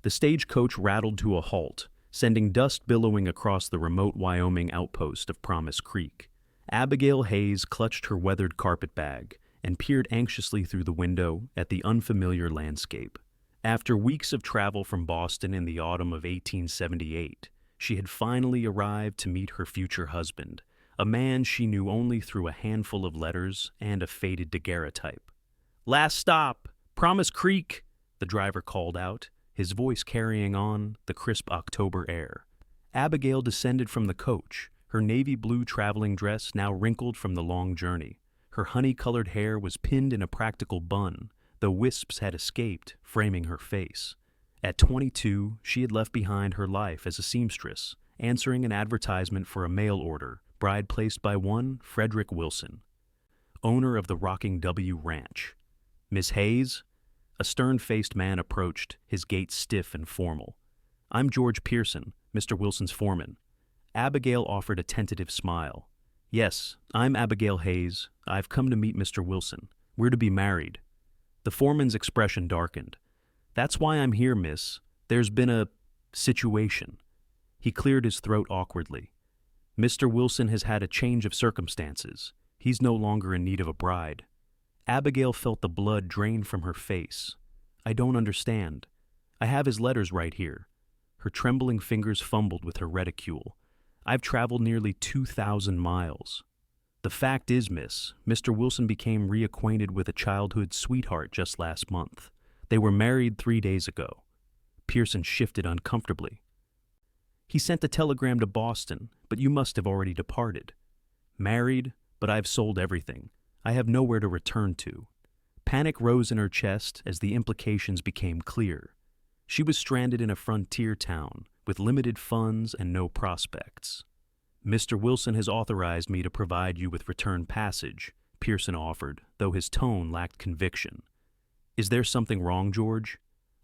The stagecoach rattled to a halt, sending dust billowing across the remote Wyoming outpost of Promise Creek. Abigail Hayes clutched her weathered carpetbag and peered anxiously through the window at the unfamiliar landscape. After weeks of travel from Boston in the autumn of 1878, she had finally arrived to meet her future husband, a man she knew only through a handful of letters and a faded daguerreotype. "Last stop, Promise Creek," the driver called out, his voice carrying on the crisp October air. Abigail descended from the coach, her navy blue traveling dress now wrinkled from the long journey. Her honey-colored hair was pinned in a practical bun, though wisps had escaped, framing her face. At 22, she had left behind her life as a seamstress, answering an advertisement for a mail order, bride placed by one Frederick Wilson, owner of the Rocking W Ranch. "Miss Hayes?" A stern-faced man approached, his gait stiff and formal. "I'm George Pearson, Mr. Wilson's foreman." Abigail offered a tentative smile. "Yes, I'm Abigail Hayes. I've come to meet Mr. Wilson. We're to be married." The foreman's expression darkened. "That's why I'm here, miss. There's been a situation." He cleared his throat awkwardly. "Mr. Wilson has had a change of circumstances. He's no longer in need of a bride." Abigail felt the blood drain from her face. "I don't understand. I have his letters right here." Her trembling fingers fumbled with her reticule. "I've traveled nearly 2,000 miles. The fact is, miss, Mr. Wilson became reacquainted with a childhood sweetheart just last month. They were married 3 days ago." Pearson shifted uncomfortably. "He sent a telegram to Boston, but you must have already departed." "Married, but I've sold everything. I have nowhere to return to." Panic rose in her chest as the implications became clear. She was stranded in a frontier town with limited funds and no prospects. "Mr. Wilson has authorized me to provide you with return passage," Pearson offered, though his tone lacked conviction. "Is there something wrong, George?"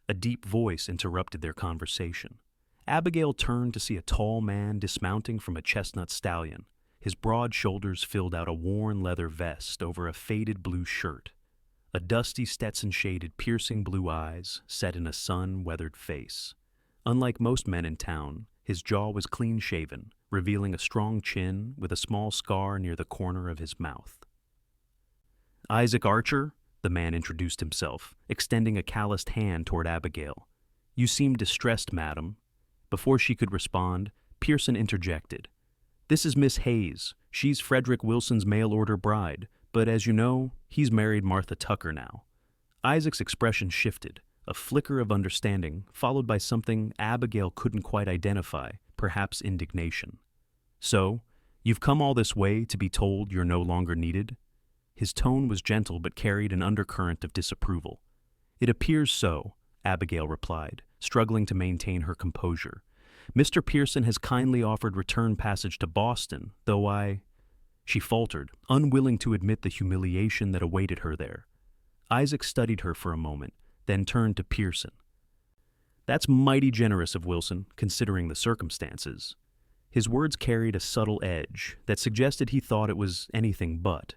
A deep voice interrupted their conversation. Abigail turned to see a tall man dismounting from a chestnut stallion. His broad shoulders filled out a worn leather vest over a faded blue shirt. A dusty Stetson-shaded, piercing blue eyes set in a sun-weathered face. Unlike most men in town, his jaw was clean-shaven, revealing a strong chin with a small scar near the corner of his mouth. "Isaac Archer," the man introduced himself, extending a calloused hand toward Abigail. "You seem distressed, madam." Before she could respond, Pearson interjected. "This is Miss Hayes. She's Frederick Wilson's mail-order bride, but as you know, he's married Martha Tucker now." Isaac's expression shifted, a flicker of understanding, followed by something Abigail couldn't quite identify, perhaps indignation. "So, you've come all this way to be told you're no longer needed?" His tone was gentle but carried an undercurrent of disapproval. "It appears so," Abigail replied, struggling to maintain her composure. "Mr. Pearson has kindly offered return passage to Boston, though I—" She faltered, unwilling to admit the humiliation that awaited her there. Isaac studied her for a moment, then turned to Pearson. "That's mighty generous of Wilson, considering the circumstances." His words carried a subtle edge that suggested he thought it was anything but.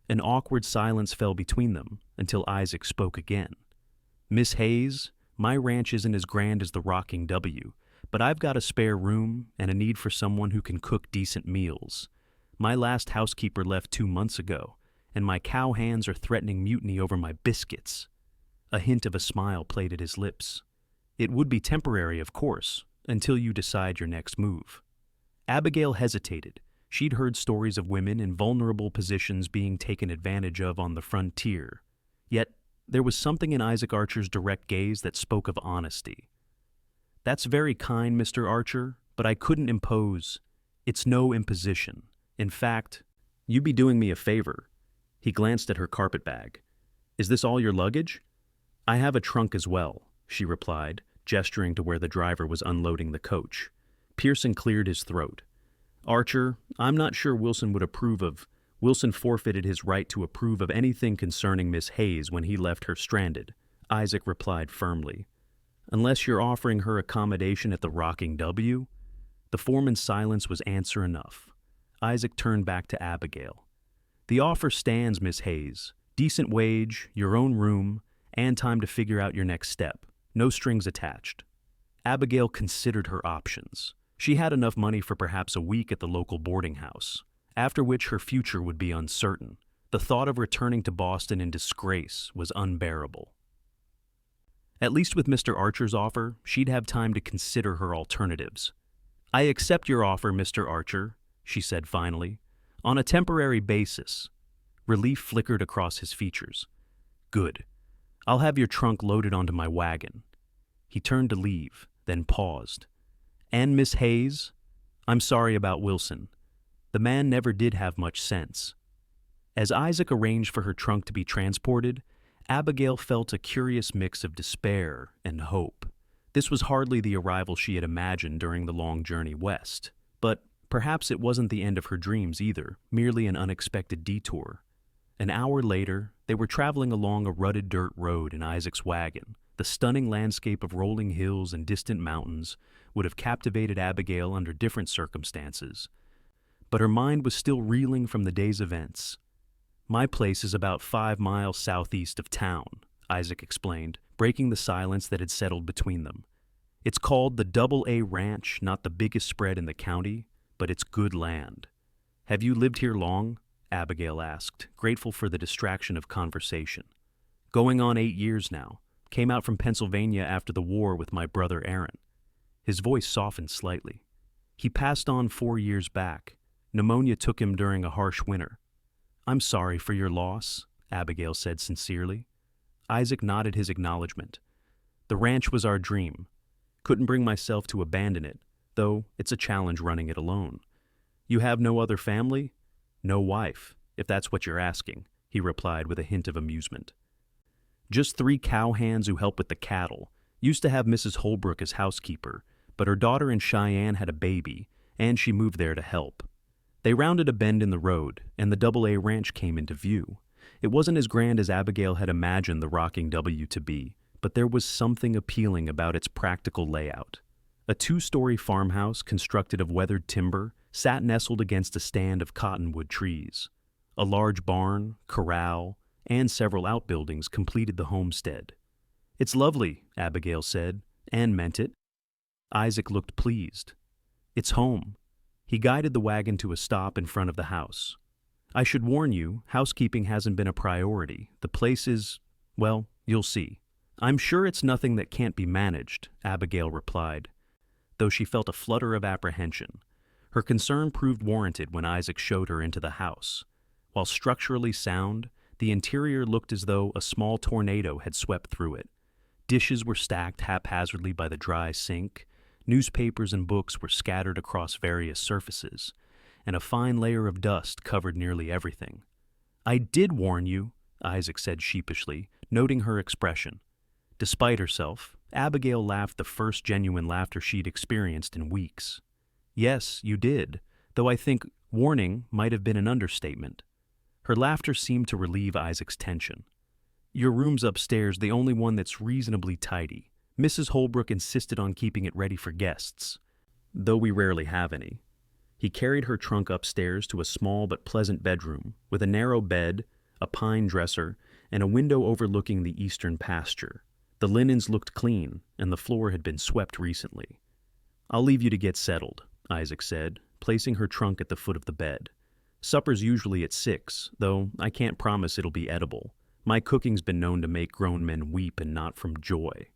An awkward silence fell between them until Isaac spoke again. "Miss Hayes, my ranch isn't as grand as the Rocking W, but I've got a spare room and a need for someone who can cook decent meals. My last housekeeper left 2 months ago, and my cow hands are threatening mutiny over my biscuits." A hint of a smile played at his lips. "It would be temporary, of course, until you decide your next move." Abigail hesitated. She'd heard stories of women in vulnerable positions being taken advantage of on the frontier. Yet, there was something in Isaac Archer's direct gaze that spoke of honesty. "That's very kind, Mr. Archer, but I couldn't impose. It's no imposition. In fact, you'd be doing me a favor." He glanced at her carpetbag. "Is this all your luggage?" "I have a trunk as well," she replied, gesturing to where the driver was unloading the coach. Pearson cleared his throat. "Archer, I'm not sure Wilson would approve of—" Wilson forfeited his right to approve of anything concerning Miss Hayes when he left her stranded, Isaac replied firmly. "Unless you're offering her accommodation at the Rocking W?" The foreman's silence was answer enough. Isaac turned back to Abigail. "The offer stands, Miss Hayes. Decent wage, your own room, and time to figure out your next step. No strings attached." Abigail considered her options. She had enough money for perhaps a week at the local boarding house, after which her future would be uncertain. The thought of returning to Boston in disgrace was unbearable. At least with Mr. Archer's offer, she'd have time to consider her alternatives. "I accept your offer, Mr. Archer," she said finally, "on a temporary basis." Relief flickered across his features. "Good. I'll have your trunk loaded onto my wagon." He turned to leave, then paused. "And Miss Hayes? I'm sorry about Wilson. The man never did have much sense." As Isaac arranged for her trunk to be transported, Abigail felt a curious mix of despair and hope. This was hardly the arrival she had imagined during the long journey west, but perhaps it wasn't the end of her dreams either, merely an unexpected detour. An hour later, they were traveling along a rutted dirt road in Isaac's wagon. The stunning landscape of rolling hills and distant mountains would have captivated Abigail under different circumstances, but her mind was still reeling from the day's events. "My place is about 5 miles southeast of town," Isaac explained, breaking the silence that had settled between them. "It's called the Double-A Ranch, not the biggest spread in the county, but it's good land." "Have you lived here long?" Abigail asked, grateful for the distraction of conversation. "Going on 8 years now. Came out from Pennsylvania after the war with my brother Aaron." His voice softened slightly. "He passed on 4 years back. Pneumonia took him during a harsh winter." "I'm sorry for your loss," Abigail said sincerely. Isaac nodded his acknowledgement. "The ranch was our dream. Couldn't bring myself to abandon it, though it's a challenge running it alone." "You have no other family?" "No wife, if that's what you're asking," he replied with a hint of amusement. "Just 3 cowhands who help with the cattle. Used to have Mrs. Holbrook as housekeeper, but her daughter in Cheyenne had a baby, and she moved there to help." They rounded a bend in the road, and the Double-A Ranch came into view. It wasn't as grand as Abigail had imagined the rocking W to be, but there was something appealing about its practical layout. A 2-story farmhouse constructed of weathered timber sat nestled against a stand of cottonwood trees. A large barn, corral, and several outbuildings completed the homestead. "It's lovely," Abigail said, and meant it. Isaac looked pleased. "It's home." He guided the wagon to a stop in front of the house. "I should warn you, housekeeping hasn't been a priority. The place is, well, you'll see." "I'm sure it's nothing that can't be managed," Abigail replied, though she felt a flutter of apprehension. Her concern proved warranted when Isaac showed her into the house. While structurally sound, the interior looked as though a small tornado had swept through it. Dishes were stacked haphazardly by the dry sink, newspapers and books were scattered across various surfaces, and a fine layer of dust covered nearly everything. "I did warn you," Isaac said sheepishly, noting her expression. Despite herself, Abigail laughed the first genuine laughter she'd experienced in weeks. "Yes, you did, though I think warning might have been an understatement." Her laughter seemed to relieve Isaac's tension. "Your room's upstairs, the only one that's reasonably tidy. Mrs. Holbrook insisted on keeping it ready for guests, though we rarely have any." He carried her trunk upstairs to a small but pleasant bedroom, with a narrow bed, a pine dresser, and a window overlooking the eastern pasture. The linens looked clean, and the floor had been swept recently. "I'll leave you to get settled," Isaac said, placing her trunk at the foot of the bed. "Supper's usually at 6, though I can't promise it'll be edible. My cooking's been known to make grown men weep and not from joy."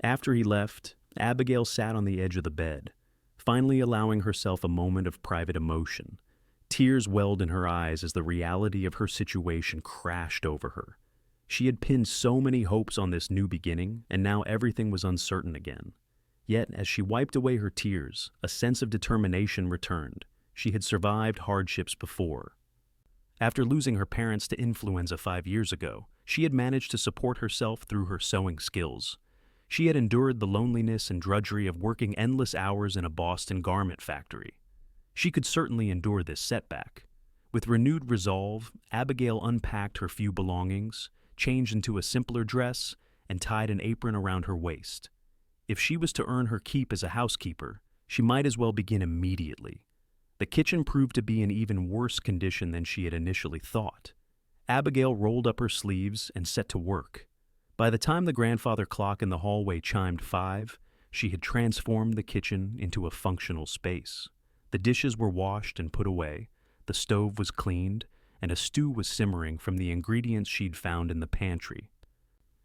After he left, Abigail sat on the edge of the bed, finally allowing herself a moment of private emotion. Tears welled in her eyes as the reality of her situation crashed over her. She had pinned so many hopes on this new beginning, and now everything was uncertain again. Yet, as she wiped away her tears, a sense of determination returned. She had survived hardships before. After losing her parents to influenza 5 years ago, she had managed to support herself through her sewing skills. She had endured the loneliness and drudgery of working endless hours in a Boston garment factory. She could certainly endure this setback. With renewed resolve, Abigail unpacked her few belongings, changed into a simpler dress, and tied an apron around her waist. If she was to earn her keep as a housekeeper, she might as well begin immediately. The kitchen proved to be in even worse condition than she had initially thought. Abigail rolled up her sleeves and set to work. By the time the grandfather clock in the hallway chimed 5, she had transformed the kitchen into a functional space. The dishes were washed and put away, the stove was cleaned, and a stew was simmering from the ingredients she'd found in the pantry.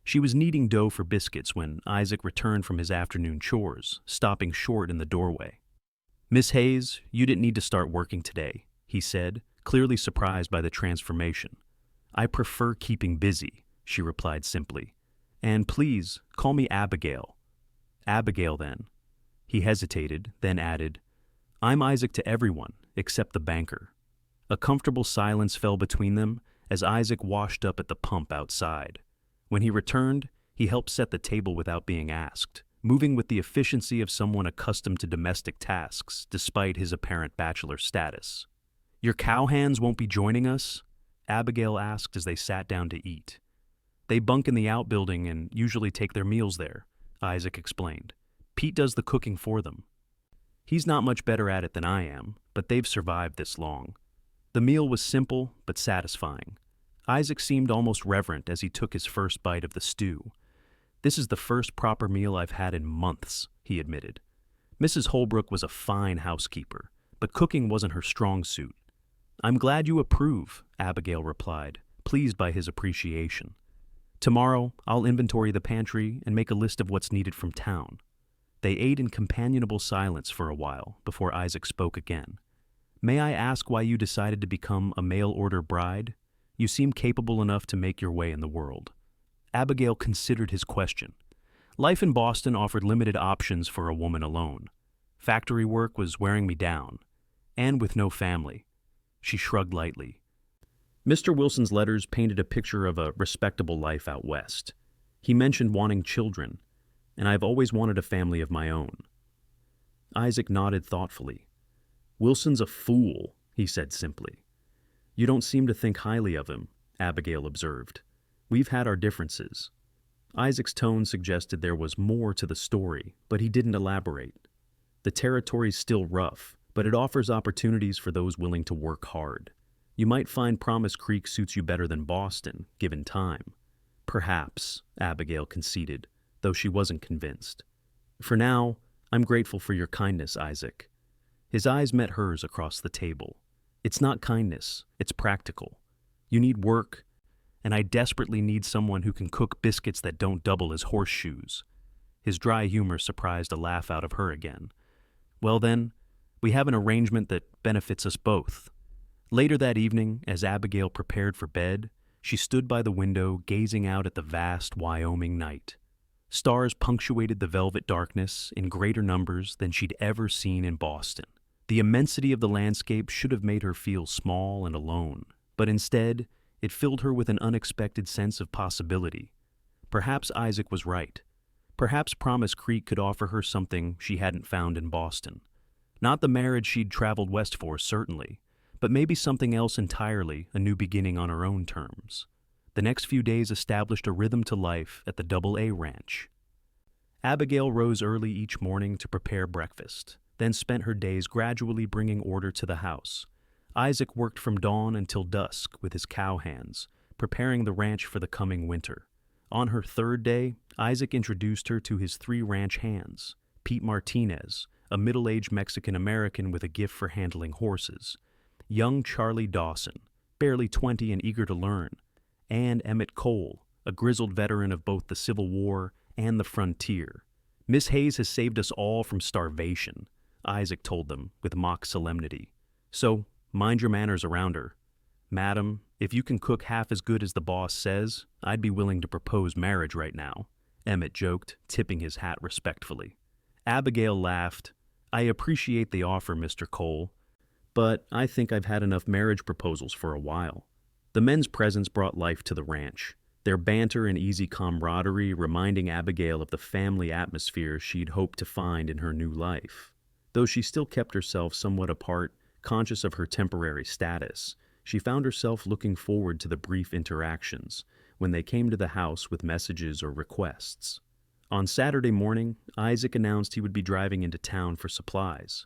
She was kneading dough for biscuits when Isaac returned from his afternoon chores, stopping short in the doorway. "Miss Hayes, you didn't need to start working today," he said, clearly surprised by the transformation. "I prefer keeping busy," she replied simply. "And please, call me Abigail." "Abigail, then." He hesitated, then added, "I'm Isaac to everyone, except the banker." A comfortable silence fell between them as Isaac washed up at the pump outside. When he returned, he helped set the table without being asked, moving with the efficiency of someone accustomed to domestic tasks despite his apparent bachelor status. "Your cowhands won't be joining us?" Abigail asked as they sat down to eat. "They bunk in the outbuilding and usually take their meals there," Isaac explained. "Pete does the cooking for them. He's not much better at it than I am, but they've survived this long." The meal was simple but satisfying. Isaac seemed almost reverent as he took his first bite of the stew. "This is the first proper meal I've had in months," he admitted. Mrs. Holbrook was a fine housekeeper, but cooking wasn't her strong suit. "I'm glad you approve," Abigail replied, pleased by his appreciation. "Tomorrow, I'll inventory the pantry and make a list of what's needed from town." They ate in companionable silence for a while before Isaac spoke again. "May I ask why you decided to become a mail-order bride? You seem capable enough to make your way in the world." Abigail considered his question. Life in Boston offered limited options for a woman alone. Factory work was wearing me down, and with no family. She shrugged lightly. Mr. Wilson's letters painted a picture of a respectable life out west. He mentioned wanting children, and I've always wanted a family of my own. Isaac nodded thoughtfully. "Wilson's a fool," he said simply. "You don't seem to think highly of him," Abigail observed. "We've had our differences." Isaac's tone suggested there was more to the story, but he didn't elaborate. "The territory's still rough, but it offers opportunities for those willing to work hard. You might find Promise Creek suits you better than Boston, given time." "Perhaps," Abigail conceded, though she wasn't convinced. "For now, I'm grateful for your kindness, Isaac." His eyes met hers across the table. "It's not kindness, it's practical. You need work, and I desperately need someone who can cook biscuits that don't double as horseshoes." His dry humor surprised a laugh out of her again. "Well then, we have an arrangement that benefits us both." Later that evening, as Abigail prepared for bed, she stood by the window gazing out at the vast Wyoming night. Stars punctuated the velvet darkness in greater numbers than she'd ever seen in Boston. The immensity of the landscape should have made her feel small and alone, but instead, it filled her with an unexpected sense of possibility. Perhaps Isaac was right. Perhaps Promise Creek could offer her something she hadn't found in Boston. Not the marriage she'd traveled west for, certainly, but maybe something else entirely, a new beginning on her own terms. The next few days established a rhythm to life at the AA Ranch. Abigail rose early each morning to prepare breakfast, then spent her days gradually bringing order to the house. Isaac worked from dawn until dusk with his cowhands, preparing the ranch for the coming winter. On her third day, Isaac introduced her to his 3 ranch hands: Pete Martinez, a middle-aged Mexican-American with a gift for handling horses; young Charlie Dawson, barely 20 and eager to learn; and Emmett Cole, a grizzled veteran of both the Civil War and the frontier. "Miss Hayes has saved us all from starvation," Isaac told them with mock solemnity. "So, mind your manners around her. Madam, if you can cook half as good as the boss says, I'd be willing to propose marriage right now," Emmett joked, tipping his hat respectfully. Abigail laughed. "I appreciate the offer, Mr. Cole, but I think I've had enough marriage proposals for a while." The men's presence brought life to the ranch, their banter and easy camaraderie reminding Abigail of the family atmosphere she'd hoped to find in her new life. Though she still kept herself somewhat apart, conscious of her temporary status, she found herself looking forward to the brief interactions when they came to the house with messages or requests. On Saturday morning, Isaac announced he would be driving into town for supplies.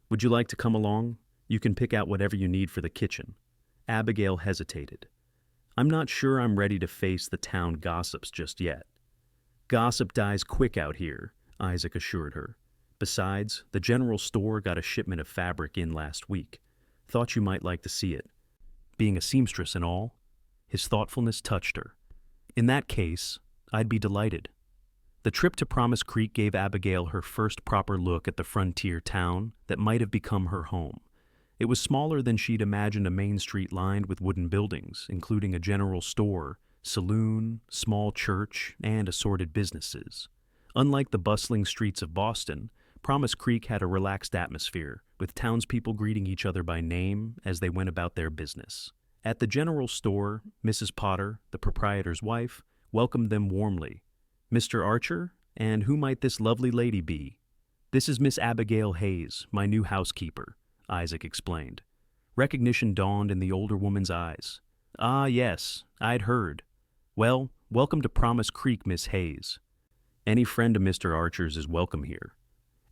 "Would you like to come along? You can pick out whatever you need for the kitchen." Abigail hesitated. "I'm not sure I'm ready to face the town gossips just yet." "Gossip dies quick out here," Isaac assured her. Besides, the general store got a shipment of fabric in last week. Thought you might like to see it. Being a seamstress and all, his thoughtfulness touched her. In that case, I'd be delighted. The trip to Promise Creek gave Abigail her first proper look at the frontier town that might have become her home. It was smaller than she'd imagined a main street lined with wooden buildings, including a general store, saloon, small church, and assorted businesses. Unlike the bustling streets of Boston, Promise Creek had a relaxed atmosphere, with townspeople greeting each other by name as they went about their business. At the general store, Mrs. Potter, the proprietor's wife, welcomed them warmly. "Mr. Archer, and who might this lovely lady be?" "This is Miss Abigail Hayes, my new housekeeper," Isaac explained. Recognition dawned in the older woman's eyes. "Ah, yes, I'd heard. Well, welcome to Promise Creek, Miss Hayes. Any friend of Mr. Archer's is welcome here."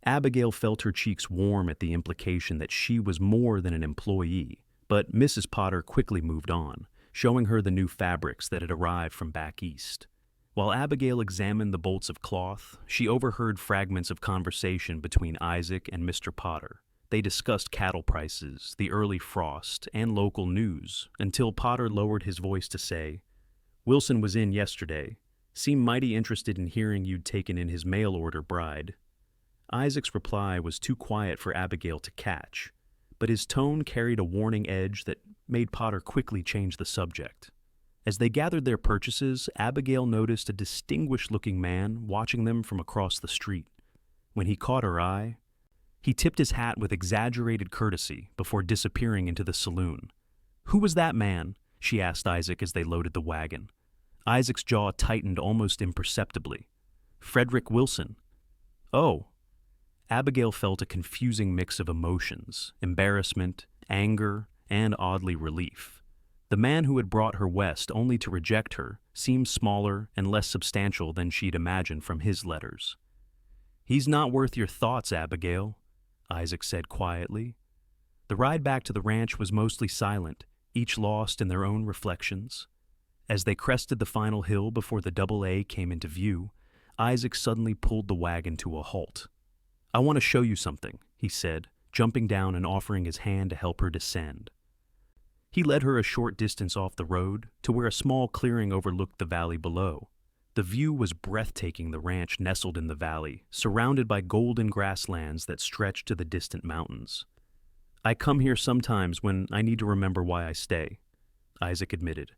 Abigail felt her cheeks warm at the implication that she was more than an employee, but Mrs. Potter quickly moved on, showing her the new fabrics that had arrived from back east. While Abigail examined the bolts of cloth, she overheard fragments of conversation between Isaac and Mr. Potter. They discussed cattle prices, the early frost, and local news, until Potter lowered his voice to say, "Wilson was in yesterday. Seemed mighty interested in hearing you'd taken in his mail-order bride." Isaac's reply was too quiet for Abigail to catch, but his tone carried a warning edge that made Potter quickly change the subject. As they gathered their purchases, Abigail noticed a distinguished-looking man watching them from across the street. When he caught her eye, he tipped his hat with exaggerated courtesy before disappearing into the saloon. "Who was that man?" she asked Isaac as they loaded the wagon. Isaac's jaw tightened almost imperceptibly. "Frederick Wilson." "Oh." Abigail felt a confusing mix of emotions, embarrassment, anger, and oddly relief. The man who had brought her west only to reject her seemed smaller and less substantial than she'd imagined from his letters. "He's not worth your thoughts, Abigail," Isaac said quietly. The ride back to the ranch was mostly silent, each lost in their own reflections. As they crested the final hill before the AA came into view, Isaac suddenly pulled the wagon to a halt. "I want to show you something," he said, jumping down and offering his hand to help her descend. He led her a short distance off the road to where a small clearing overlooked the valley below. The view was breathtaking. The ranch nestled in the valley, surrounded by golden grasslands that stretched to the distant mountains. "I come here sometimes when I need to remember why I stay," Isaac admitted.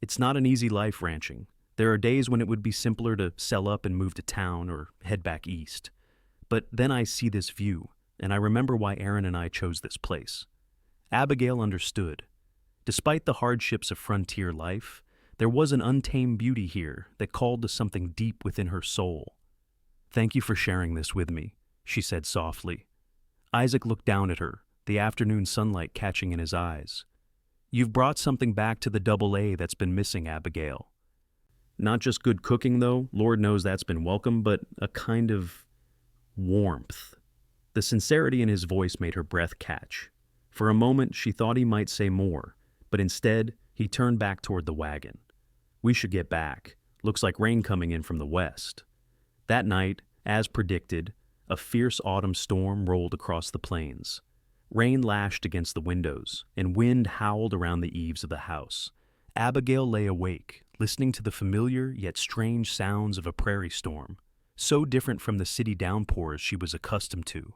"It's not an easy life ranching. There are days when it would be simpler to sell up and move to town or head back east. But then I see this view, and I remember why Aaron and I chose this place." Abigail understood. Despite the hardships of frontier life, there was an untamed beauty here that called to something deep within her soul. "Thank you for sharing this with me," she said softly. Isaac looked down at her, the afternoon sunlight catching in his eyes. "You've brought something back to the AA that's been missing, Abigail. Not just good cooking, though, Lord knows that's been welcome, but a kind of warmth." The sincerity in his voice made her breath catch. For a moment, she thought he might say more, but instead, he turned back toward the wagon. "We should get back. Looks like rain coming in from the west." That night, as predicted, a fierce autumn storm rolled across the plains. Rain lashed against the windows, and wind howled around the eaves of the house. Abigail lay awake, listening to the familiar yet strange sounds of a prairie storm, so different from the city downpours she was accustomed to.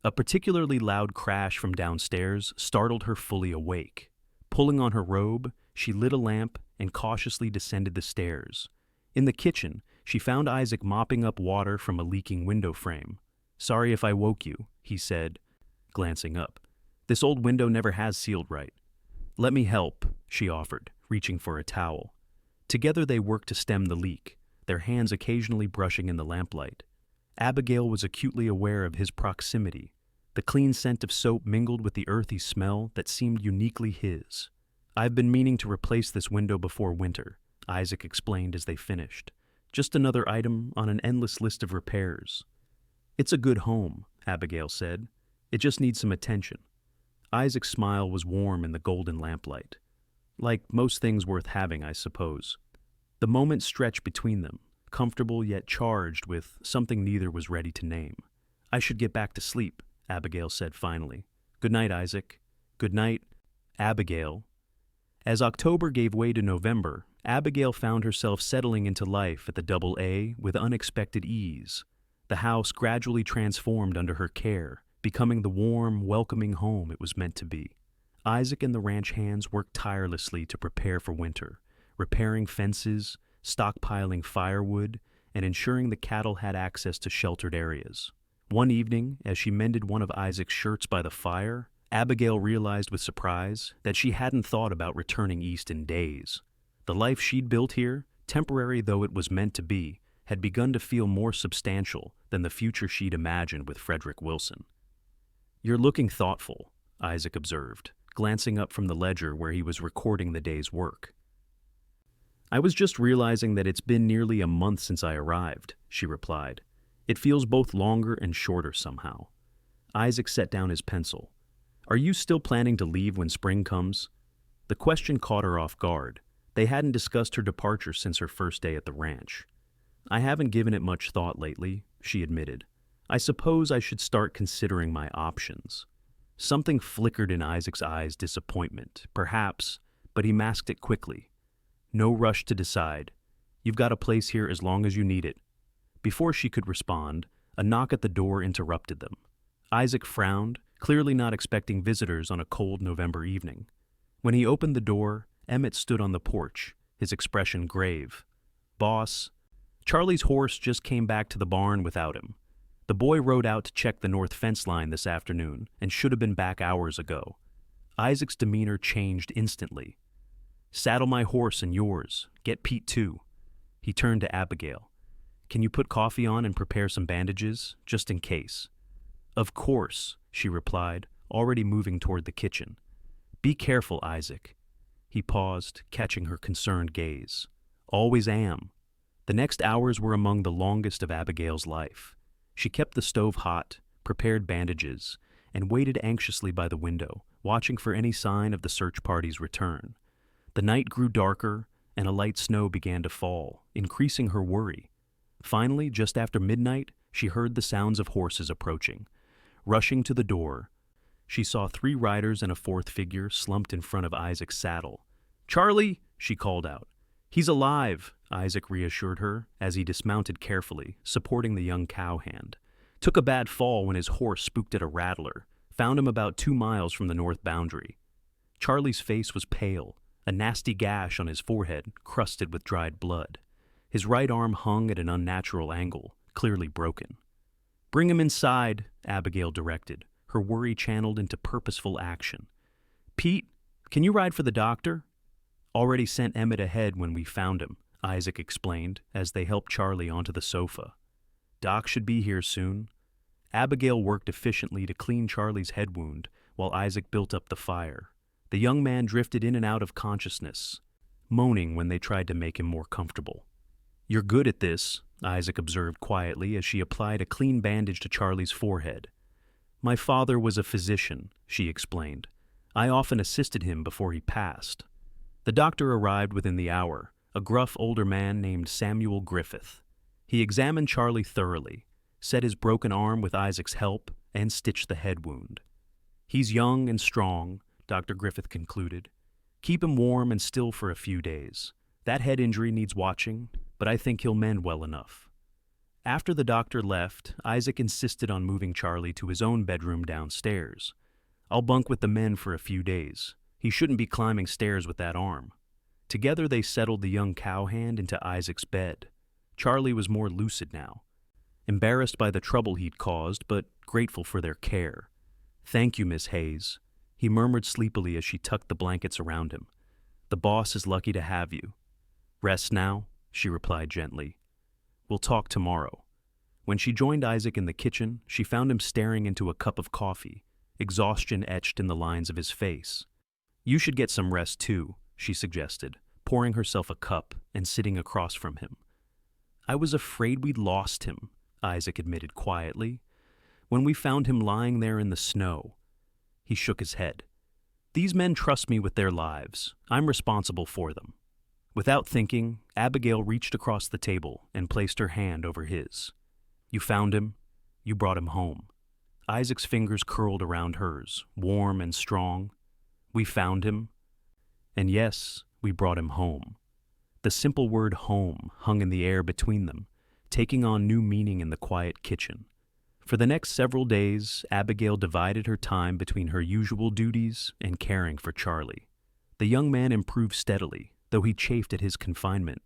A particularly loud crash from downstairs startled her fully awake. Pulling on her robe, she lit a lamp and cautiously descended the stairs. In the kitchen, she found Isaac mopping up water from a leaking window frame. "Sorry if I woke you," he said, glancing up. "This old window never has sealed right." "Let me help," she offered, reaching for a towel. Together they worked to stem the leak, their hands occasionally brushing in the lamplight. Abigail was acutely aware of his proximity. The clean scent of soap mingled with the earthy smell that seemed uniquely his. "I've been meaning to replace this window before winter," Isaac explained as they finished. "Just another item on an endless list of repairs." "It's a good home," Abigail said. "It just needs some attention." Isaac's smile was warm in the golden lamplight. "Like most things worth having, I suppose." The moment stretched between them, comfortable yet charged with something neither was ready to name. "I should get back to sleep," Abigail said finally. "Good night, Isaac." "Good night, Abigail." As October gave way to November, Abigail found herself settling into life at the Double A with unexpected ease. The house gradually transformed under her care, becoming the warm, welcoming home it was meant to be. Isaac and the ranch hands worked tirelessly to prepare for winter, repairing fences, stockpiling firewood, and ensuring the cattle had access to sheltered areas. One evening, as she mended one of Isaac's shirts by the fire, Abigail realized with surprise that she hadn't thought about returning east in days. The life she'd built here, temporary though it was meant to be, had begun to feel more substantial than the future she'd imagined with Frederick Wilson. "You're looking thoughtful," Isaac observed, glancing up from the ledger where he was recording the day's work. "I was just realizing that it's been nearly a month since I arrived," she replied. "It feels both longer and shorter somehow." Isaac set down his pencil. "Are you still planning to leave when spring comes?" The question caught her off guard. They hadn't discussed her departure since her first day at the ranch. "I haven't given it much thought lately," she admitted. "I suppose I should start considering my options." Something flickered in Isaac's eyes, disappointment, perhaps, but he masked it quickly. "No rush to decide. You've got a place here as long as you need it." Before she could respond, a knock at the door interrupted them. Isaac frowned, clearly not expecting visitors on a cold November evening. When he opened the door, Emmett stood on the porch, his expression grave. "Boss, Charlie's horse just came back to the barn without him. The boy rode out to check the north fence line this afternoon and should have been back hours ago." Isaac's demeanor changed instantly. "Saddle my horse and yours. Get Pete too." He turned to Abigail. "Can you put coffee on and prepare some bandages, just in case?" "Of course," she replied, already moving toward the kitchen. "Be careful, Isaac." He paused, catching her concerned gaze. "Always am." The next hours were among the longest of Abigail's life. She kept the stove hot, prepared bandages, and waited anxiously by the window, watching for any sign of the search party's return. The night grew darker, and a light snow began to fall, increasing her worry. Finally, just after midnight, she heard the sounds of horses approaching. Rushing to the door, she saw 3 riders and a 4th figure slumped in front of Isaac's saddle. "Charlie!" she called out. "He's alive," Isaac reassured her as he dismounted carefully, supporting the young cowhand. "Took a bad fall when his horse spooked at a rattler. Found him about 2 miles from the north boundary." Charlie's face was pale, a nasty gash on his forehead crusted with dried blood. His right arm hung at an unnatural angle, clearly broken. "Bring him inside," Abigail directed, her worry channeled into purposeful action. "Pete, can you ride for the doctor?" "Already sent Emmett ahead when we found him," Isaac explained as they helped Charlie onto the sofa. "Doc should be here soon." Abigail worked efficiently to clean Charlie's head wound while Isaac built up the fire. The young man drifted in and out of consciousness, moaning when they tried to make him more comfortable. "You're good at this," Isaac observed quietly as she applied a clean bandage to Charlie's forehead. "My father was a physician," she explained. "I often assisted him before he passed." The doctor arrived within the hour, a gruff older man named Samuel Griffith. He examined Charlie thoroughly, set his broken arm with Isaac's help, and stitched the head wound. "He's young and strong," Dr. Griffith concluded. "Keep him warm and still for a few days. That head injury needs watching, but I think he'll mend well enough." After the doctor left, Isaac insisted on moving Charlie to his own bedroom downstairs. "I'll bunk with the men for a few days. He shouldn't be climbing stairs with that arm." Together they settled the young cowhand into Isaac's bed. Charlie was more lucid now, embarrassed by the trouble he'd caused, but grateful for their care. "Thank you, Miss Hayes," he murmured sleepily as she tucked the blankets around him. "The boss is lucky to have you." "Rest now," she replied gently. "We'll talk tomorrow." When she joined Isaac in the kitchen, she found him staring into a cup of coffee, exhaustion etched in the lines of his face. "You should get some rest too," she suggested, pouring herself a cup and sitting across from him. "I was afraid we'd lost him," Isaac admitted quietly. "When we found him lying there in the snow." He shook his head. "These men trust me with their lives. I'm responsible for them." Without thinking, Abigail reached across the table and placed her hand over his. You found him. You brought him home. Isaac's fingers curled around hers, warm and strong. We found him. And yes, we brought him home. The simple word home hung in the air between them, taking on new meaning in the quiet kitchen. For the next several days, Abigail divided her time between her usual duties and caring for Charlie. The young man improved steadily, though he chafed at his confinement.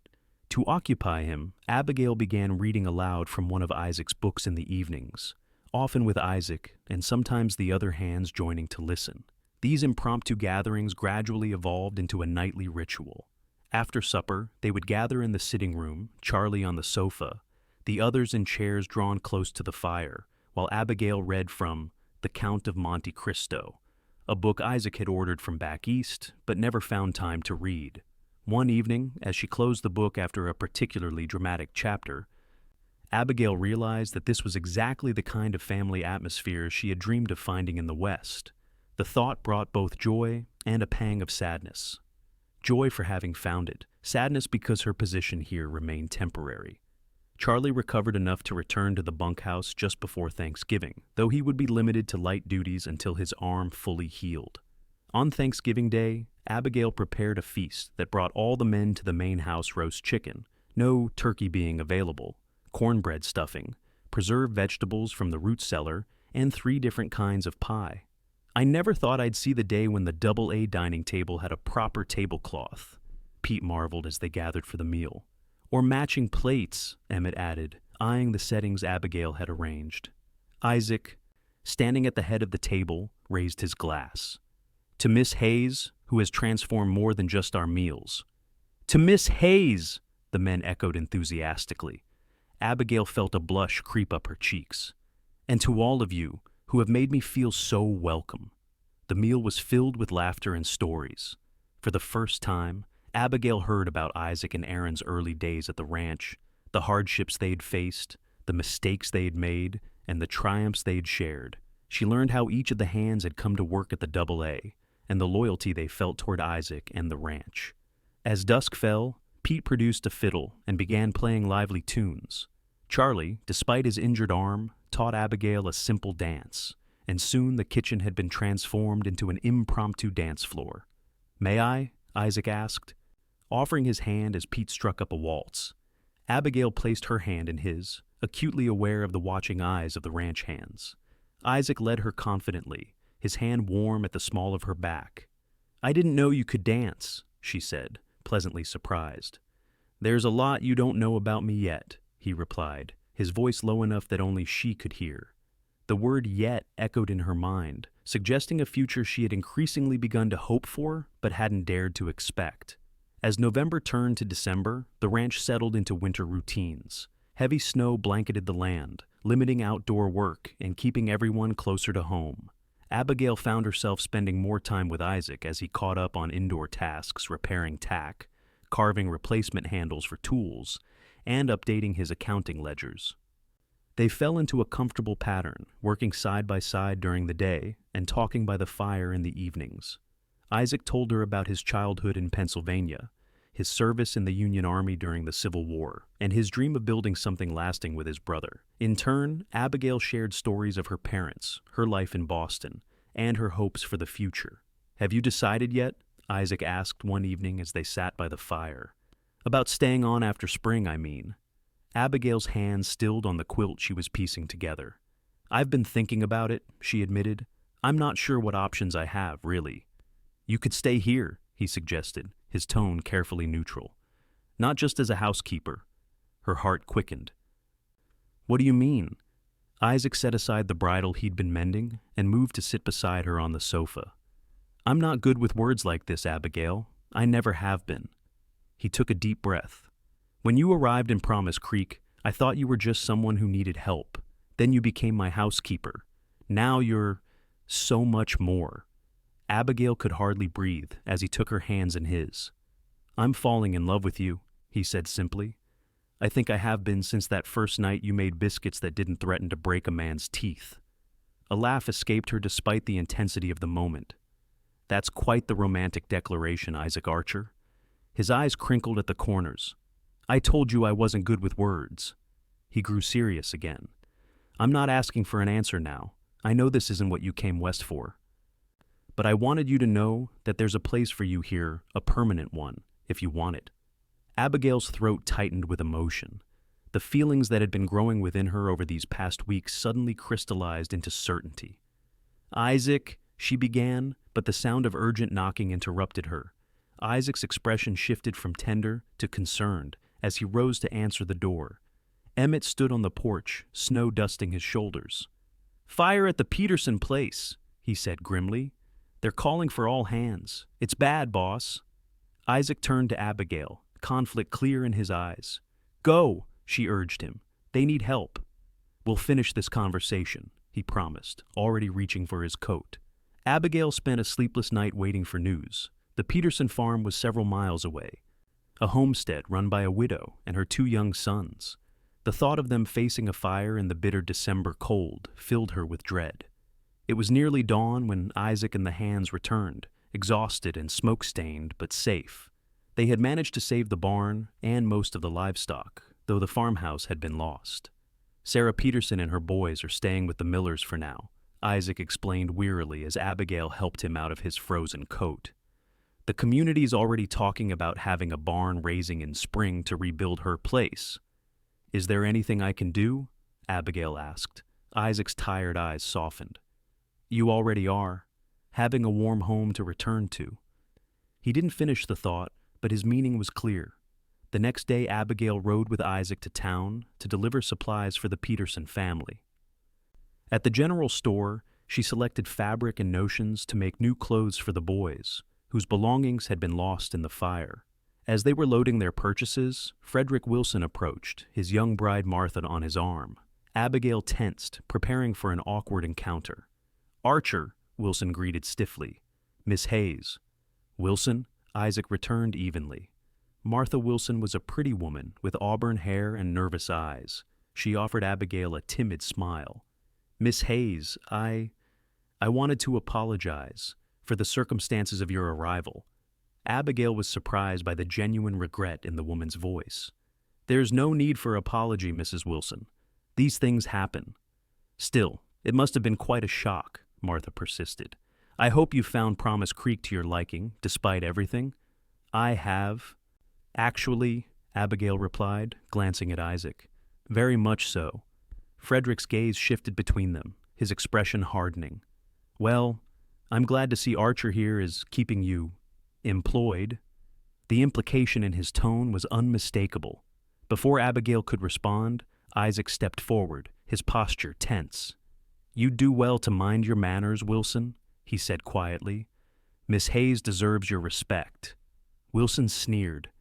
To occupy him, Abigail began reading aloud from one of Isaac's books in the evenings, often with Isaac and sometimes the other hands joining to listen. These impromptu gatherings gradually evolved into a nightly ritual. After supper, they would gather in the sitting room, Charlie on the sofa, the others in chairs drawn close to the fire, while Abigail read from The Count of Monte Cristo, a book Isaac had ordered from back east but never found time to read. One evening, as she closed the book after a particularly dramatic chapter, Abigail realized that this was exactly the kind of family atmosphere she had dreamed of finding in the West. The thought brought both joy and a pang of sadness. Joy for having found it, sadness because her position here remained temporary. Charlie recovered enough to return to the bunkhouse just before Thanksgiving, though he would be limited to light duties until his arm fully healed. On Thanksgiving Day, Abigail prepared a feast that brought all the men to the main house roast chicken, no turkey being available, cornbread stuffing, preserved vegetables from the root cellar, and 3 different kinds of pie. I never thought I'd see the day when the double-A dining table had a proper tablecloth, Pete marveled as they gathered for the meal. Or matching plates, Emmett added, eyeing the settings Abigail had arranged. Isaac, standing at the head of the table, raised his glass. To Miss Hayes, who has transformed more than just our meals. To Miss Hayes, the men echoed enthusiastically. Abigail felt a blush creep up her cheeks. And to all of you, who have made me feel so welcome. The meal was filled with laughter and stories. For the first time, Abigail heard about Isaac and Aaron's early days at the ranch, the hardships they'd faced, the mistakes they'd made, and the triumphs they'd shared. She learned how each of the hands had come to work at the double-A, and the loyalty they felt toward Isaac and the ranch. As dusk fell, Pete produced a fiddle and began playing lively tunes. Charlie, despite his injured arm, taught Abigail a simple dance, and soon the kitchen had been transformed into an impromptu dance floor. "May I?" Isaac asked, offering his hand as Pete struck up a waltz. Abigail placed her hand in his, acutely aware of the watching eyes of the ranch hands. Isaac led her confidently, his hand warm at the small of her back. "I didn't know you could dance," she said, pleasantly surprised. "There's a lot you don't know about me yet," he replied, his voice low enough that only she could hear. The word yet echoed in her mind, suggesting a future she had increasingly begun to hope for but hadn't dared to expect. As November turned to December, the ranch settled into winter routines. Heavy snow blanketed the land, limiting outdoor work and keeping everyone closer to home. Abigail found herself spending more time with Isaac as he caught up on indoor tasks, repairing tack, carving replacement handles for tools, and updating his accounting ledgers. They fell into a comfortable pattern, working side by side during the day and talking by the fire in the evenings. Isaac told her about his childhood in Pennsylvania, his service in the Union Army during the Civil War, and his dream of building something lasting with his brother. In turn, Abigail shared stories of her parents, her life in Boston, and her hopes for the future. "Have you decided yet?" Isaac asked one evening as they sat by the fire. "About staying on after spring, I mean." Abigail's hand stilled on the quilt she was piecing together. "I've been thinking about it," she admitted. "I'm not sure what options I have, really." "You could stay here," he suggested, his tone carefully neutral. "Not just as a housekeeper." Her heart quickened. "What do you mean?" Isaac set aside the bridle he'd been mending and moved to sit beside her on the sofa. "I'm not good with words like this, Abigail. I never have been." He took a deep breath. "When you arrived in Promise Creek, I thought you were just someone who needed help. Then you became my housekeeper. Now you're so much more." Abigail could hardly breathe as he took her hands in his. "I'm falling in love with you," he said simply. "I think I have been since that first night you made biscuits that didn't threaten to break a man's teeth." A laugh escaped her despite the intensity of the moment. "That's quite the romantic declaration, Isaac Archer." His eyes crinkled at the corners. "I told you I wasn't good with words." He grew serious again. "I'm not asking for an answer now. I know this isn't what you came west for. But I wanted you to know that there's a place for you here, a permanent one, if you want it." Abigail's throat tightened with emotion. The feelings that had been growing within her over these past weeks suddenly crystallized into certainty. "Isaac," she began, but the sound of urgent knocking interrupted her. Isaac's expression shifted from tender to concerned as he rose to answer the door. Emmett stood on the porch, snow dusting his shoulders. "Fire at the Peterson place," he said grimly. "They're calling for all hands. It's bad, boss." Isaac turned to Abigail, conflict clear in his eyes. "Go," she urged him. "They need help." "We'll finish this conversation," he promised, already reaching for his coat. Abigail spent a sleepless night waiting for news. The Peterson farm was several miles away, a homestead run by a widow and her 2 young sons. The thought of them facing a fire in the bitter December cold filled her with dread. It was nearly dawn when Isaac and the hands returned, exhausted and smoke-stained, but safe. They had managed to save the barn and most of the livestock, though the farmhouse had been lost. "Sarah Peterson and her boys are staying with the Millers for now," Isaac explained wearily as Abigail helped him out of his frozen coat. "The community's already talking about having a barn raising in spring to rebuild her place." "Is there anything I can do?" Abigail asked. Isaac's tired eyes softened. "You already are, having a warm home to return to." He didn't finish the thought, but his meaning was clear. The next day, Abigail rode with Isaac to town to deliver supplies for the Peterson family. At the general store, she selected fabric and notions to make new clothes for the boys, whose belongings had been lost in the fire. As they were loading their purchases, Frederick Wilson approached, his young bride Martha on his arm. Abigail tensed, preparing for an awkward encounter. "Archer," Wilson greeted stiffly. "Miss Hayes." "Wilson," Isaac returned evenly. Martha Wilson was a pretty woman with auburn hair and nervous eyes. She offered Abigail a timid smile. "Miss Hayes, I wanted to apologize for the circumstances of your arrival." Abigail was surprised by the genuine regret in the woman's voice. "There's no need for apology, Mrs. Wilson. These things happen." "Still, it must have been quite a shock," Martha persisted. "I hope you found Promise Creek to your liking, despite everything." "I have." "Actually," Abigail replied, glancing at Isaac. "Very much so." Frederick's gaze shifted between them, his expression hardening. "Well, I'm glad to see Archer here is keeping you employed." The implication in his tone was unmistakable. Before Abigail could respond, Isaac stepped forward, his posture tense. "You'd do well to mind your manners, Wilson," he said quietly. "Miss Hayes deserves your respect." Wilson sneered.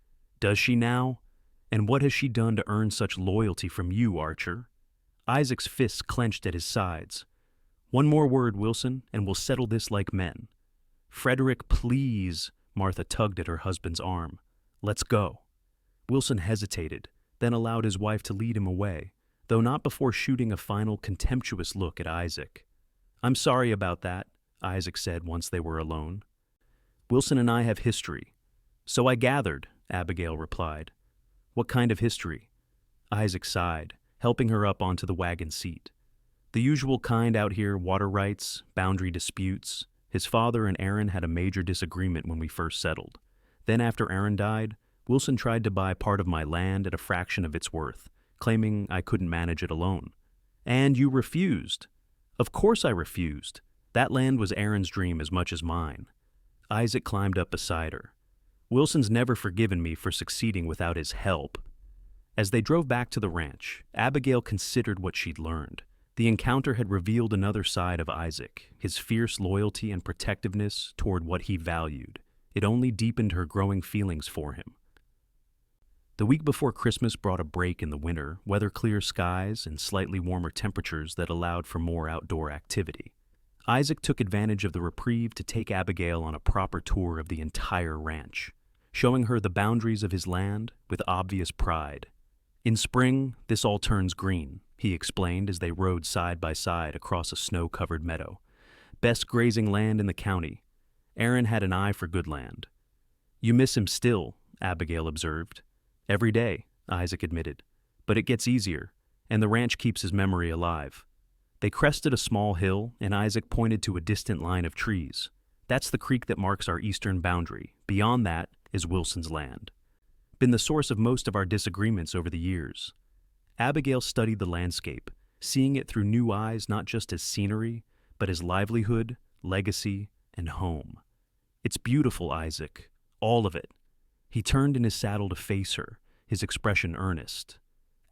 "Does she now? And what has she done to earn such loyalty from you, Archer?" Isaac's fists clenched at his sides. "One more word, Wilson, and we'll settle this like men." "Frederick, please," Martha tugged at her husband's arm. "Let's go." Wilson hesitated, then allowed his wife to lead him away, though not before shooting a final contemptuous look at Isaac. "I'm sorry about that," Isaac said once they were alone. "Wilson and I have history." "So I gathered," Abigail replied. "What kind of history?" Isaac sighed, helping her up onto the wagon seat. "The usual kind out here, water rights, boundary disputes. His father and Aaron had a major disagreement when we first settled. Then after Aaron died, Wilson tried to buy part of my land at a fraction of its worth, claiming I couldn't manage it alone. And you refused." "Of course I refused. That land was Aaron's dream as much as mine." Isaac climbed up beside her. "Wilson's never forgiven me for succeeding without his help." As they drove back to the ranch, Abigail considered what she'd learned. The encounter had revealed another side of Isaac, his fierce loyalty and protectiveness toward what he valued. It only deepened her growing feelings for him. The week before Christmas brought a break in the winter, weather-clear skies and slightly warmer temperatures that allowed for more outdoor activity. Isaac took advantage of the reprieve to take Abigail on a proper tour of the entire ranch, showing her the boundaries of his land with obvious pride. "In spring, this all turns green," he explained as they rode side by side across a snow-covered meadow. "Best grazing land in the county. Aaron had an eye for good land." "You miss him still," Abigail observed. Every day, Isaac admitted. But it gets easier, and the ranch keeps his memory alive. They crested a small hill, and Isaac pointed to a distant line of trees. That's the creek that marks our eastern boundary. Beyond that is Wilson's land. Been the source of most of our disagreements over the years. Abigail studied the landscape, seeing it through new eyes not just as scenery, but as livelihood, legacy, and home. It's beautiful, Isaac. All of it. He turned in his saddle to face her, his expression earnest.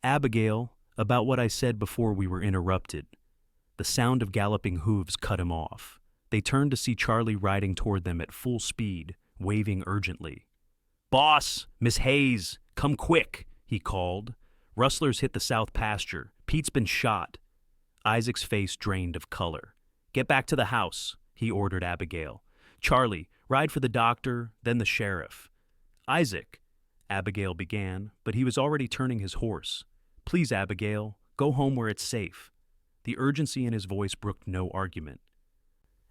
Abigail, about what I said before we were interrupted. The sound of galloping hooves cut him off. They turned to see Charlie riding toward them at full speed, waving urgently. "Boss, Miss Hayes, come quick," he called. "Rustlers hit the south pasture. Pete's been shot." Isaac's face drained of color. "Get back to the house," he ordered Abigail. "Charlie, ride for the doctor, then the sheriff." "Isaac," Abigail began, but he was already turning his horse. "Please, Abigail, go home where it's safe." The urgency in his voice brooked no argument.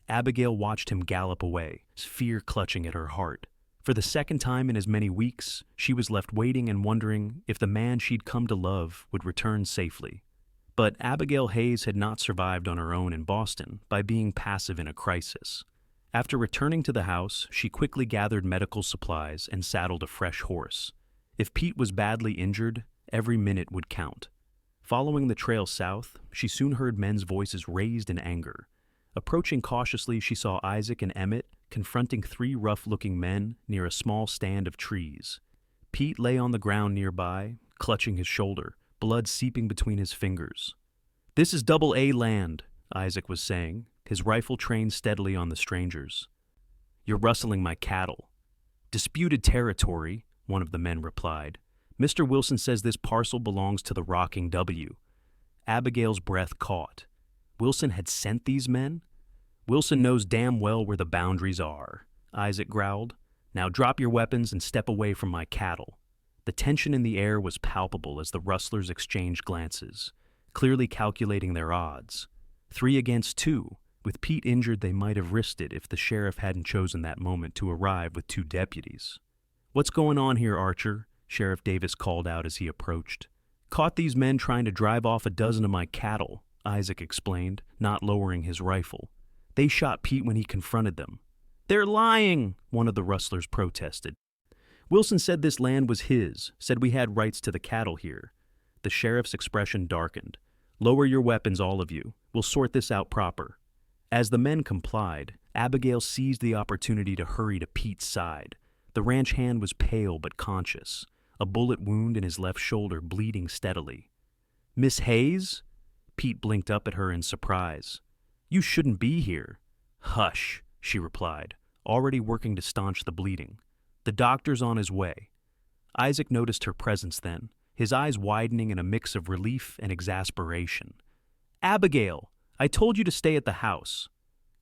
Abigail watched him gallop away, fear clutching at her heart. For the second time in as many weeks, she was left waiting and wondering if the man she'd come to love would return safely. But Abigail Hayes had not survived on her own in Boston by being passive in a crisis. After returning to the house, she quickly gathered medical supplies and saddled a fresh horse. If Pete was badly injured, every minute would count. Following the trail south, she soon heard men's voices raised in anger. Approaching cautiously, she saw Isaac and Emmett confronting three rough-looking men near a small stand of trees. Pete lay on the ground nearby, clutching his shoulder, blood seeping between his fingers. "This is Double A land," Isaac was saying, his rifle trained steadily on the strangers. "You're rustling my cattle." "Disputed territory," one of the men replied. "Mr. Wilson says this parcel belongs to the Rocking W." Abigail's breath caught. Wilson had sent these men? "Wilson knows damn well where the boundaries are," Isaac growled. "Now drop your weapons and step away from my cattle." The tension in the air was palpable as the rustlers exchanged glances, clearly calculating their odds. 3 against 2. With Pete injured, they might have risked it if the sheriff hadn't chosen that moment to arrive with 2 deputies. "What's going on here, Archer?" Sheriff Davis called out as he approached. "Caught these men trying to drive off a dozen of my cattle," Isaac explained, not lowering his rifle. "They shot Pete when he confronted them." "They're lying," one of the rustlers protested. "Wilson said this land was his, said we had rights to the cattle here." The sheriff's expression darkened. "Lower your weapons, all of you. We'll sort this out proper." As the men complied, Abigail seized the opportunity to hurry to Pete's side. The ranch hand was pale but conscious, a bullet wound in his left shoulder bleeding steadily. "Miss Hayes?" Pete blinked up at her in surprise. "You shouldn't be here." "Hush," she replied, already working to staunch the bleeding. "The doctor's on his way." Isaac noticed her presence then, his eyes widening in a mix of relief and exasperation. "Abigail, I told you to stay at the house."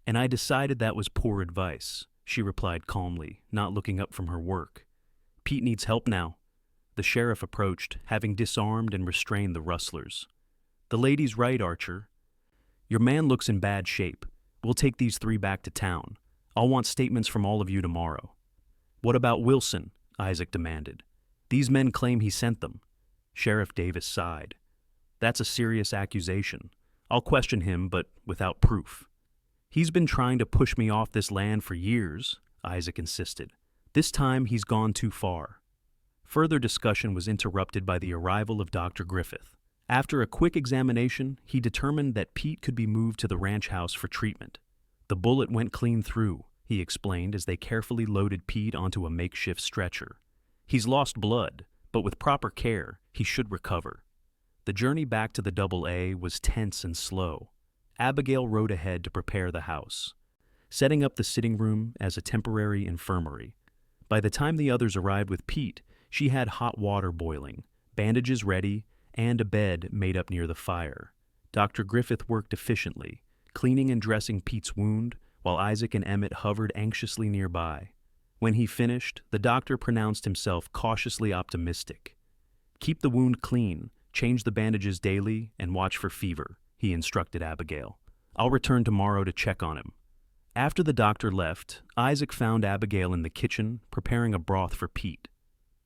"And I decided that was poor advice," she replied calmly, not looking up from her work. "Pete needs help now." The sheriff approached, having disarmed and restrained the rustlers. "The lady's right, Archer. Your man looks in bad shape. We'll take these 3 back to town. I'll want statements from all of you tomorrow." "What about Wilson?" Isaac demanded. "These men claim he sent them." Sheriff Davis sighed. "That's a serious accusation. I'll question him, but without proof." "He's been trying to push me off this land for years," Isaac insisted. "This time he's gone too far." Further discussion was interrupted by the arrival of Dr. Griffith. After a quick examination, he determined that Pete could be moved to the ranch house for treatment. "The bullet went clean through," he explained as they carefully loaded Pete onto a makeshift stretcher. "He's lost blood, but with proper care, he should recover." The journey back to the Double A was tense and slow. Abigail rode ahead to prepare the house, setting up the sitting room as a temporary infirmary. By the time the others arrived with Pete, she had hot water boiling, bandages ready, and a bed made up near the fire. Dr. Griffith worked efficiently, cleaning and dressing Pete's wound, while Isaac and Emmett hovered anxiously nearby. When he finished, the doctor pronounced himself cautiously optimistic. "Keep the wound clean, change the bandages daily, and watch for fever," he instructed Abigail. "I'll return tomorrow to check on him." After the doctor left, Isaac found Abigail in the kitchen preparing a broth for Pete.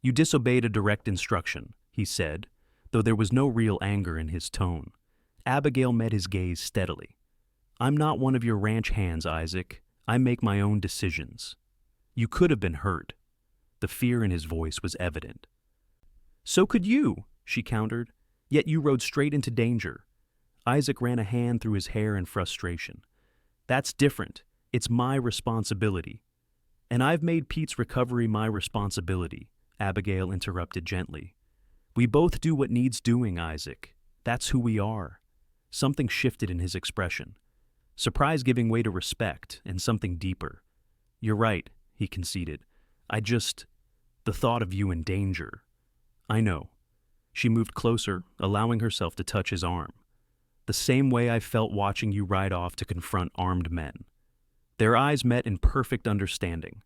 You disobeyed a direct instruction, he said, though there was no real anger in his tone. Abigail met his gaze steadily. I'm not one of your ranch hands, Isaac. I make my own decisions. You could have been hurt. The fear in his voice was evident. So could you, she countered, yet you rode straight into danger. Isaac ran a hand through his hair in frustration. That's different. It's my responsibility. And I've made Pete's recovery my responsibility, Abigail interrupted gently. We both do what needs doing, Isaac. That's who we are. Something shifted in his expression. Surprise giving way to respect and something deeper. You're right, he conceded. The thought of you in danger. I know. She moved closer, allowing herself to touch his arm. The same way I felt watching you ride off to confront armed men. Their eyes met in perfect understanding.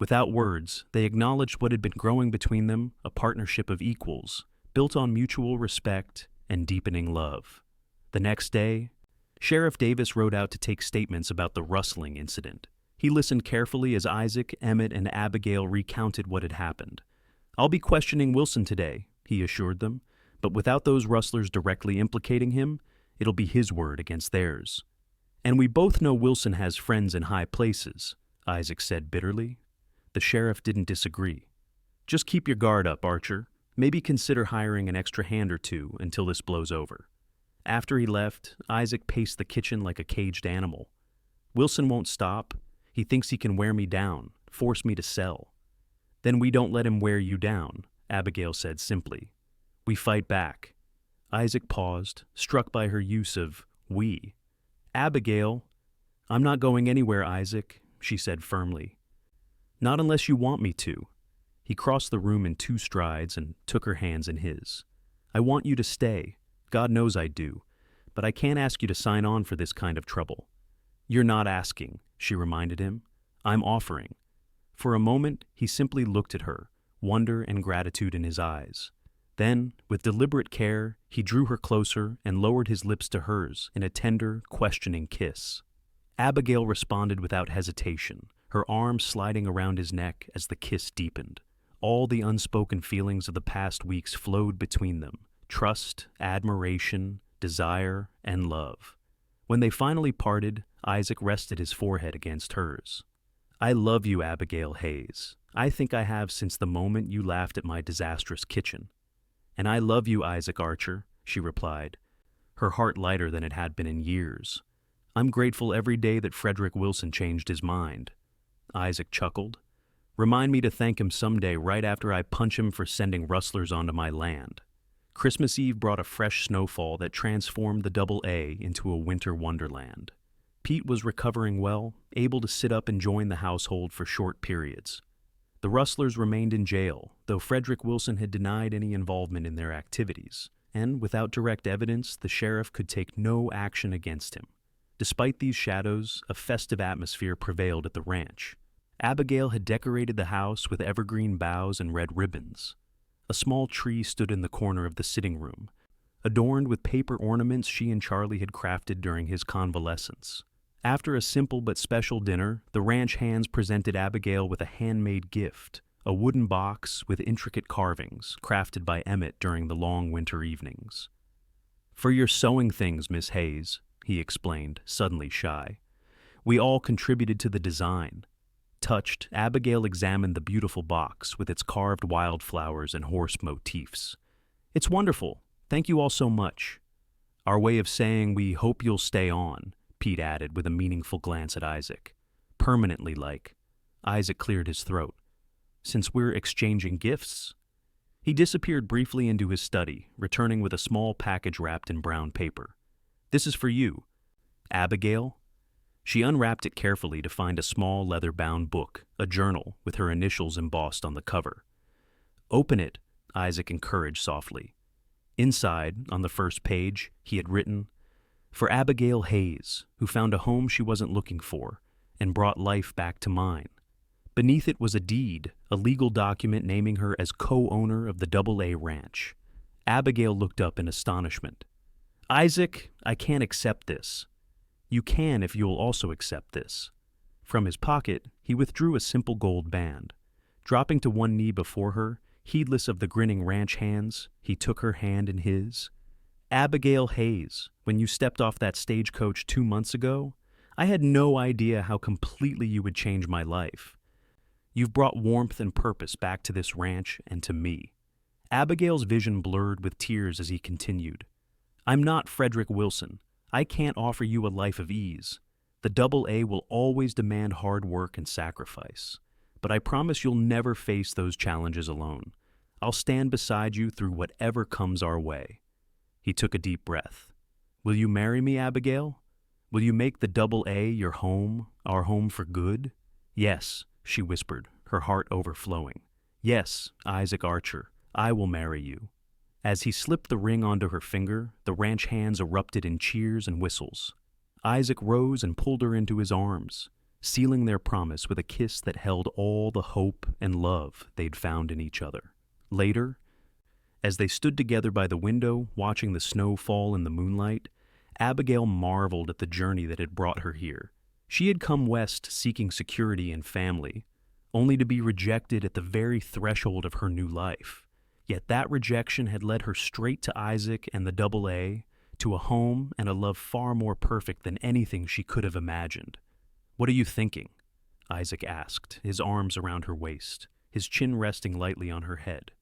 Without words, they acknowledged what had been growing between them, a partnership of equals, built on mutual respect and deepening love. The next day, Sheriff Davis rode out to take statements about the rustling incident. He listened carefully as Isaac, Emmett, and Abigail recounted what had happened. I'll be questioning Wilson today, he assured them, but without those rustlers directly implicating him, it'll be his word against theirs. And we both know Wilson has friends in high places, Isaac said bitterly. The sheriff didn't disagree. Just keep your guard up, Archer. Maybe consider hiring an extra hand or two until this blows over. After he left, Isaac paced the kitchen like a caged animal. Wilson won't stop. He thinks he can wear me down, force me to sell. Then we don't let him wear you down, Abigail said simply. We fight back. Isaac paused, struck by her use of we. Abigail, I'm not going anywhere, Isaac, she said firmly. Not unless you want me to. He crossed the room in 2 strides and took her hands in his. I want you to stay. God knows I do. But I can't ask you to sign on for this kind of trouble. You're not asking, she reminded him. I'm offering. For a moment, he simply looked at her, wonder and gratitude in his eyes. Then, with deliberate care, he drew her closer and lowered his lips to hers in a tender, questioning kiss. Abigail responded without hesitation, her arm sliding around his neck as the kiss deepened. All the unspoken feelings of the past weeks flowed between them: trust, admiration, desire, and love. When they finally parted, Isaac rested his forehead against hers. I love you, Abigail Hayes. I think I have since the moment you laughed at my disastrous kitchen. And I love you, Isaac Archer, she replied, her heart lighter than it had been in years. I'm grateful every day that Frederick Wilson changed his mind. Isaac chuckled. Remind me to thank him someday right after I punch him for sending rustlers onto my land. Christmas Eve brought a fresh snowfall that transformed the Double A into a winter wonderland. Pete was recovering well, able to sit up and join the household for short periods. The rustlers remained in jail, though Frederick Wilson had denied any involvement in their activities, and without direct evidence, the sheriff could take no action against him. Despite these shadows, a festive atmosphere prevailed at the ranch. Abigail had decorated the house with evergreen boughs and red ribbons. A small tree stood in the corner of the sitting room, adorned with paper ornaments she and Charlie had crafted during his convalescence. After a simple but special dinner, the ranch hands presented Abigail with a handmade gift, a wooden box with intricate carvings crafted by Emmett during the long winter evenings. For your sewing things, Miss Hayes, he explained, suddenly shy. We all contributed to the design. Touched, Abigail examined the beautiful box with its carved wildflowers and horse motifs. It's wonderful. Thank you all so much. Our way of saying we hope you'll stay on, Pete added with a meaningful glance at Isaac. Permanently, like. Isaac cleared his throat. Since we're exchanging gifts? He disappeared briefly into his study, returning with a small package wrapped in brown paper. This is for you. Abigail? She unwrapped it carefully to find a small leather-bound book, a journal, with her initials embossed on the cover. Open it, Isaac encouraged softly. Inside, on the first page, he had written, For Abigail Hayes, who found a home she wasn't looking for, and brought life back to mine. Beneath it was a deed, a legal document naming her as co-owner of the Double A Ranch. Abigail looked up in astonishment. Isaac, I can't accept this. You can if you'll also accept this. From his pocket, he withdrew a simple gold band. Dropping to one knee before her, Heedless of the grinning ranch hands, he took her hand in his. Abigail Hayes, when you stepped off that stagecoach 2 months ago, I had no idea how completely you would change my life. You've brought warmth and purpose back to this ranch and to me. Abigail's vision blurred with tears as he continued. I'm not Frederick Wilson. I can't offer you a life of ease. The AA will always demand hard work and sacrifice. But I promise you'll never face those challenges alone. I'll stand beside you through whatever comes our way. He took a deep breath. Will you marry me, Abigail? Will you make the AA your home, our home for good? Yes, she whispered, her heart overflowing. Yes, Isaac Archer, I will marry you. As he slipped the ring onto her finger, the ranch hands erupted in cheers and whistles. Isaac rose and pulled her into his arms, sealing their promise with a kiss that held all the hope and love they'd found in each other. Later, as they stood together by the window, watching the snow fall in the moonlight, Abigail marveled at the journey that had brought her here. She had come west seeking security and family, only to be rejected at the very threshold of her new life. Yet that rejection had led her straight to Isaac and the AA, to a home and a love far more perfect than anything she could have imagined. What are you thinking? Isaac asked, his arms around her waist, his chin resting lightly on her head.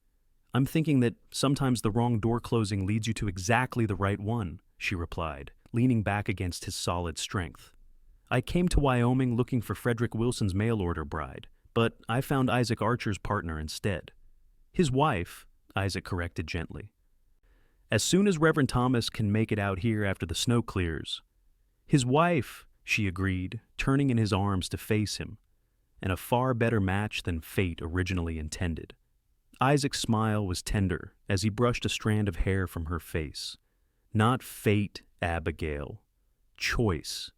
I'm thinking that sometimes the wrong door closing leads you to exactly the right one, she replied, leaning back against his solid strength. I came to Wyoming looking for Frederick Wilson's mail-order bride, but I found Isaac Archer's partner instead. His wife, Isaac corrected gently. As soon as Reverend Thomas can make it out here after the snow clears. His wife, she agreed, turning in his arms to face him, and a far better match than fate originally intended. Isaac's smile was tender as he brushed a strand of hair from her face. Not fate, Abigail. Choice.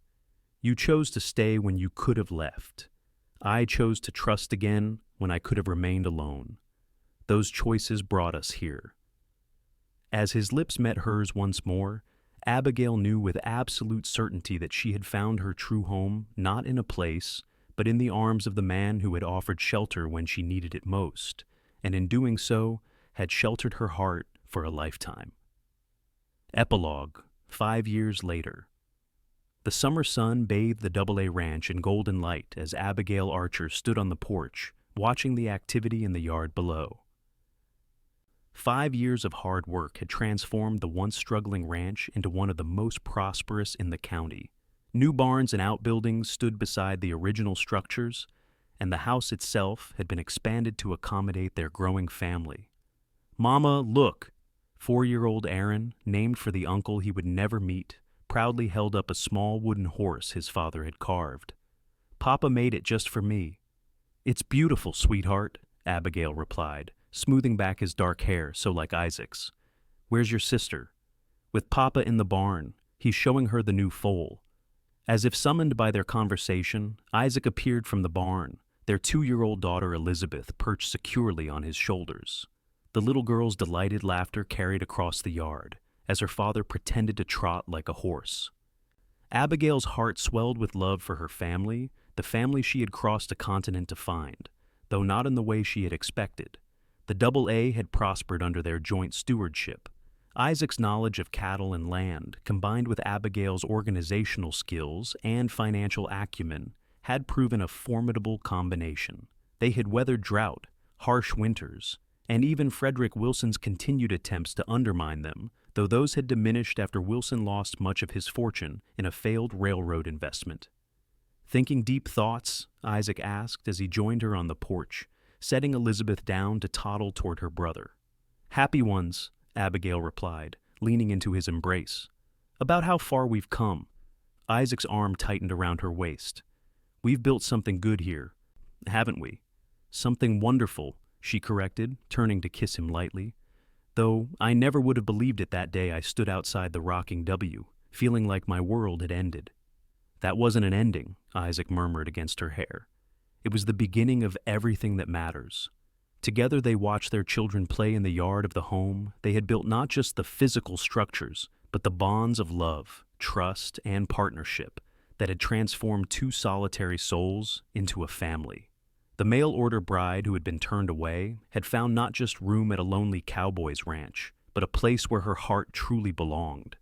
You chose to stay when you could have left. I chose to trust again when I could have remained alone. Those choices brought us here. As his lips met hers once more, Abigail knew with absolute certainty that she had found her true home not in a place, but in the arms of the man who had offered shelter when she needed it most, and in doing so had sheltered her heart for a lifetime. Epilogue, 5 years later. The summer sun bathed the AA ranch in golden light as Abigail Archer stood on the porch, watching the activity in the yard below. 5 years of hard work had transformed the once struggling ranch into one of the most prosperous in the county. New barns and outbuildings stood beside the original structures, and the house itself had been expanded to accommodate their growing family. Mama, look! 4-year-old Aaron, named for the uncle he would never meet, proudly held up a small wooden horse his father had carved. Papa made it just for me. It's beautiful, sweetheart, Abigail replied, smoothing back his dark hair so like Isaac's. Where's your sister? With Papa in the barn, he's showing her the new foal. As if summoned by their conversation, Isaac appeared from the barn, their 2-year-old daughter Elizabeth perched securely on his shoulders. The little girl's delighted laughter carried across the yard, as her father pretended to trot like a horse. Abigail's heart swelled with love for her family, the family she had crossed a continent to find, though not in the way she had expected. The AA had prospered under their joint stewardship. Isaac's knowledge of cattle and land, combined with Abigail's organizational skills and financial acumen, had proven a formidable combination. They had weathered drought, harsh winters, and even Frederick Wilson's continued attempts to undermine them, though those had diminished after Wilson lost much of his fortune in a failed railroad investment. Thinking deep thoughts, Isaac asked as he joined her on the porch, setting Elizabeth down to toddle toward her brother. Happy ones, Abigail replied, leaning into his embrace. About how far we've come. Isaac's arm tightened around her waist. We've built something good here, haven't we? Something wonderful, she corrected, turning to kiss him lightly. Though I never would have believed it that day I stood outside the rocking W, feeling like my world had ended. That wasn't an ending, Isaac murmured against her hair. It was the beginning of everything that matters. Together they watched their children play in the yard of the home. They had built not just the physical structures, but the bonds of love, trust, and partnership that had transformed 2 solitary souls into a family. The mail-order bride who had been turned away had found not just room at a lonely cowboy's ranch, but a place where her heart truly belonged.